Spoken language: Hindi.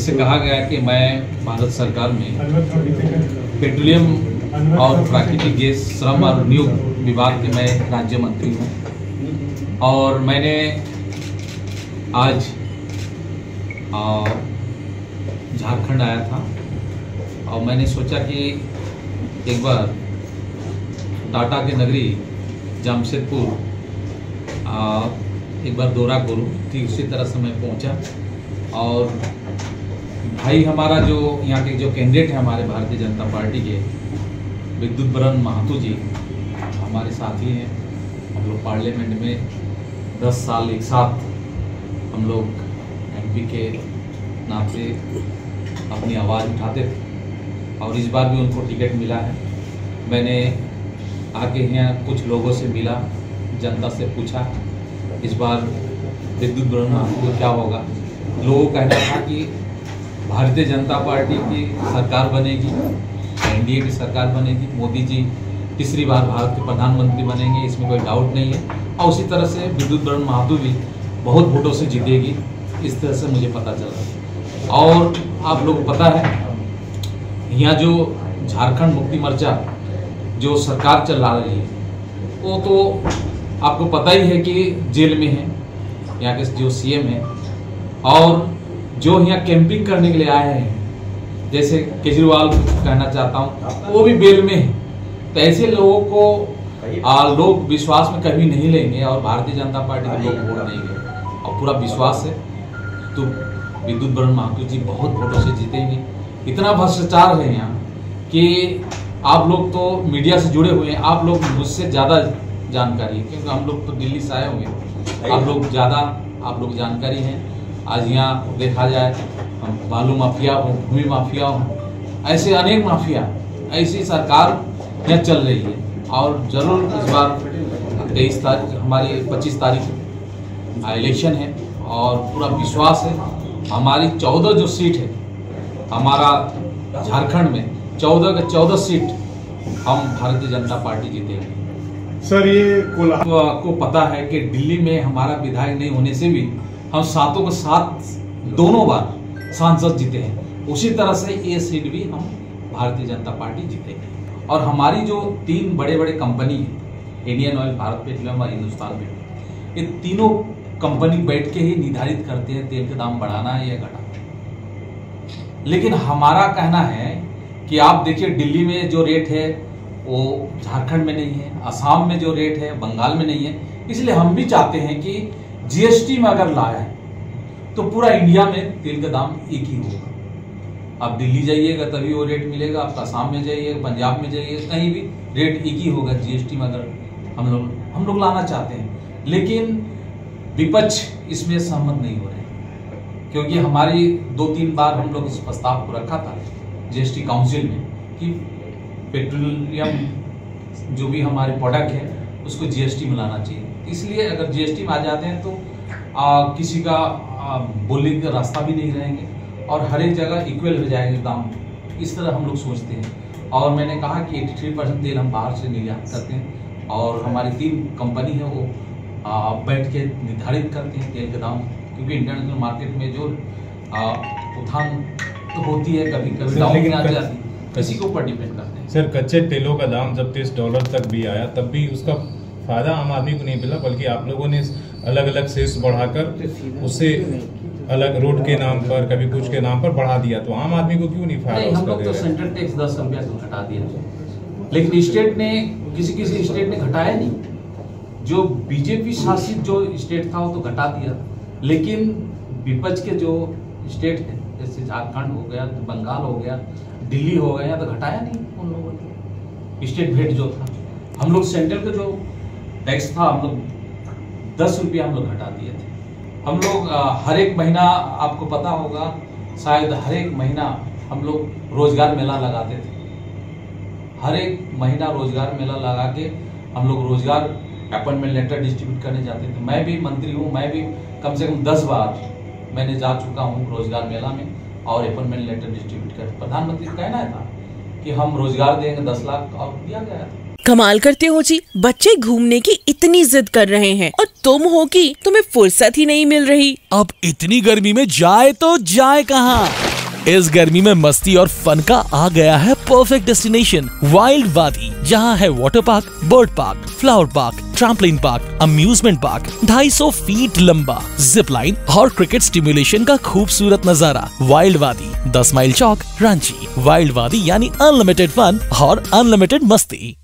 जिससे कहा गया कि मैं भारत सरकार में पेट्रोलियम और प्राकृतिक गैस, श्रम और उद्योग विभाग के मैं राज्य मंत्री हूँ। और मैंने आज झारखंड आया था और मैंने सोचा कि एक बार टाटा के नगरी जमशेदपुर एक बार दौरा करूँ। ठीक उसी तरह से मैं पहुँचा और भाई हमारा जो यहाँ के जो कैंडिडेट है हमारे भारतीय जनता पार्टी के विद्युत बरण महतो जी हमारे साथी हैं। हम लोग पार्लियामेंट में 10 साल एक साथ हम लोग एमपी के नाते अपनी आवाज़ उठाते थे और इस बार भी उनको टिकट मिला है। मैंने आके यहाँ कुछ लोगों से मिला, जनता से पूछा इस बार विद्युत बरण महतो को क्या होगा। लोगों का कहना था कि भारतीय जनता पार्टी की सरकार बनेगी, एनडीए की सरकार बनेगी, मोदी जी तीसरी बार भारत के प्रधानमंत्री बनेंगे, इसमें कोई डाउट नहीं है। और उसी तरह से विद्युत बरण महतो भी बहुत वोटों से जीतेगी, इस तरह से मुझे पता चला। और आप लोग पता है यहाँ जो झारखंड मुक्ति मोर्चा जो सरकार चला रही है वो तो आपको पता ही है कि जेल में है यहाँ के जो सीएम है। और जो यहाँ कैंपिंग करने के लिए आए हैं जैसे केजरीवाल कहना चाहता हूँ वो भी बेल में है। तो ऐसे लोगों को लोग विश्वास में कभी नहीं लेंगे और भारतीय जनता पार्टी के लोग वोट देंगे और पूरा विश्वास है। तो विद्युत बरण महतो जी बहुत वोटों से जीतेंगे। इतना भ्रष्टाचार है यहाँ कि आप लोग तो मीडिया से जुड़े हुए हैं, आप लोग मुझसे ज़्यादा जानकारी है क्योंकि हम लोग तो दिल्ली से आए होंगे, आप लोग जानकारी हैं। आज यहाँ देखा जाए हम बालू माफिया हो, भूमि माफिया हो, ऐसे अनेक माफिया, ऐसी सरकार यहाँ चल रही है। और जरूर इस बार 23 तारीख हमारी 25 तारीख इलेक्शन है और पूरा विश्वास है हमारी 14 जो सीट है हमारा झारखंड में 14 के 14 सीट हम भारतीय जनता पार्टी जीतेंगे। सर ये तो आपको पता है कि दिल्ली में हमारा विधायक नहीं होने से भी हम 7 के 7 दोनों बार सांसद जीते हैं। उसी तरह से ये सीट भी हम भारतीय जनता पार्टी जीतेंगे। और हमारी जो 3 बड़े बड़े कंपनी है इंडियन ऑयल, भारत पेट्रोलियम और हिंदुस्तान पेट्रोलियम, ये तीनों कंपनी बैठ के ही निर्धारित करते हैं तेल के दाम बढ़ाना है या घटाना। लेकिन हमारा कहना है कि आप देखिए दिल्ली में जो रेट है वो झारखंड में नहीं है, असम में जो रेट है बंगाल में नहीं है। इसलिए हम भी चाहते हैं कि जीएसटी में अगर लाए तो पूरा इंडिया में तेल का दाम एक ही होगा। आप दिल्ली जाइएगा तभी वो रेट मिलेगा, आप असम में जाइए, पंजाब में जाइए, कहीं भी रेट एक ही होगा जीएसटी में अगर हम लोग लाना चाहते हैं। लेकिन विपक्ष इसमें सहमत नहीं हो रहे क्योंकि हमारी 2-3 बार हम लोग इस प्रस्ताव को रखा था जीएसटी काउंसिल में कि पेट्रोलियम जो भी हमारे प्रोडक्ट है उसको जीएसटी में लाना चाहिए। इसलिए अगर जीएसटी में आ जाते हैं तो किसी का बोलने का रास्ता भी नहीं रहेंगे और हर एक जगह इक्वल हो जाएंगे दाम। इस तरह हम लोग सोचते हैं। और मैंने कहा कि 83% तेल हम बाहर से निर्यात करते हैं और हमारी 3 कंपनी है वो बैठ के निर्धारित करते हैं तेल के दाम, क्योंकि इंटरनेशनल मार्केट में जो उठान तो होती है, कभी कभी डाउन में आ जाती है, किसी के ऊपर डिपेंड करते हैं। सर कच्चे तेलों का दाम जब $30 तक भी आया तब भी उसका फायदा आम आदमी को नहीं मिला, बल्कि आप लोगों ने अलग अलग सेस बढ़ाकर उसे अलग रोड के नाम पर, कभी कुछ के नाम पर बढ़ा दिया। तो आम आदमी को क्यों नहीं फायदा? हम लोग तो सेंट्रल टैक्स 10 रुपया को घटा दिया, लेकिन स्टेट ने किसी स्टेट ने घटाया नहीं। जो बीजेपी शासित जो स्टेट था वो तो घटा दिया, लेकिन विपक्ष के जो स्टेट है जैसे झारखंड हो गया, बंगाल हो गया, दिल्ली हो गया, तो घटाया नहीं उन लोगों ने स्टेट भेट जो था। हम लोग सेंट्रल का जो टैक्स था हम लोग 10 रुपया हम लोग घटा दिए थे। हम लोग हर एक महीना, आपको पता होगा शायद, हर एक महीना हम लोग रोजगार मेला लगाते थे। हर एक महीना रोजगार मेला लगा के हम लोग रोजगार अपॉइंटमेंट लेटर डिस्ट्रीब्यूट करने जाते थे। मैं भी मंत्री हूँ, मैं भी कम से कम 10 बार मैंने जा चुका हूँ रोजगार मेला में और अपॉइंटमेंट लेटर डिस्ट्रीब्यूट कर। प्रधानमंत्री का कहना था कि हम रोजगार देंगे 10 लाख और दिया गया था। कमाल करते हो जी, बच्चे घूमने की इतनी जिद कर रहे हैं और तुम हो कि तुम्हें फुर्सत ही नहीं मिल रही। अब इतनी गर्मी में जाए तो जाए कहाँ? इस गर्मी में मस्ती और फन का आ गया है परफेक्ट डेस्टिनेशन वाइल्ड वादी, जहां है water park, bird park, flower park, trampoline park, amusement park, 250 feet लंबा जिप लाइन और क्रिकेट स्टिमुलेशन का खूबसूरत नजारा। वाइल्ड वादी, 10 माइल चौक, रांची। वाइल्ड वादी यानी अनलिमिटेड फन और अनलिमिटेड मस्ती।